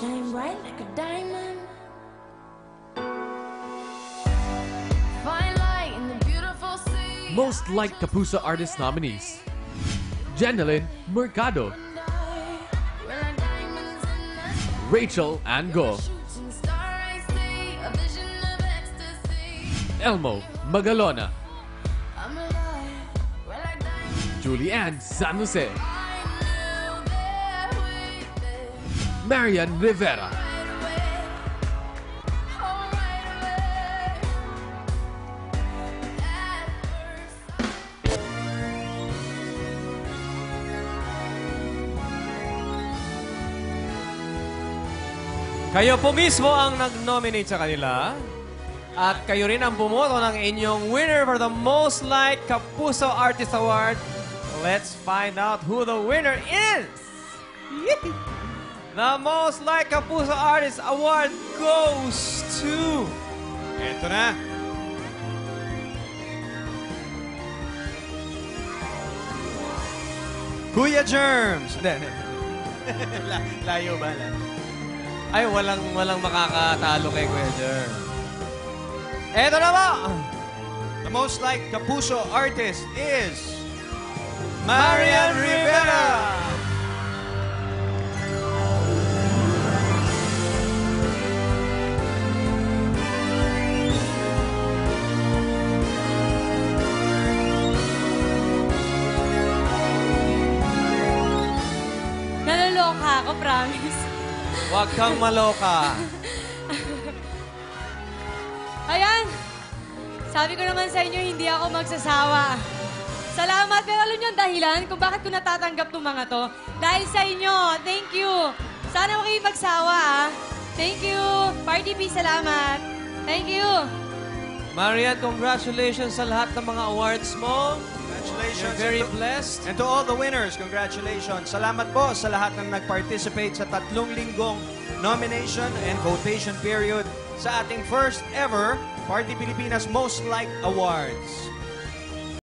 shine bright like a diamond. Fine light in the beautiful sea. Most Liked Kapuso Artist nominees: Jeneline Mercado, We're like diamonds in the sky. Rachel Ango, Shooting star I see, a vision of ecstasy. Elmo Magalona, I'm alive. We're like diamonds. Julianne San Jose, I knew that we'd be Marian Rivera, right away. Oh, right away. At first Kayo po mismo ang nag-nominate sa kanila. At kayo rin ang bumoto ng inyong winner for the Most Liked Kapuso Artist Award. Let's find out who the winner is! Yippee! The Most Liked Kapuso Artist Award goes to... Eto na. Kuya Germs! Layo ba? Ay, walang makakatalo kay Kuya Germs. Eto na ba? The Most Liked Kapuso Artist is... Marian Rivera! Naloloka ako, promise. Huwag kang maloka. Ayan! Sabi ko naman sa inyo, hindi ako magsasawa. Salamat, pero alam niyo ang dahilan kung bakit ko natatanggap itong mga to. Dahil sa inyo, thank you. Sana huwag kayong magsawa, ah. Thank you. Party P, salamat. Thank you. Marian, congratulations sa lahat ng mga awards mo. Congratulations. You're very blessed. And to all the winners, congratulations. Salamat po sa lahat ng nag-participate sa 3 linggong nomination and votation period sa ating first ever Party Pilipinas Most Liked Awards.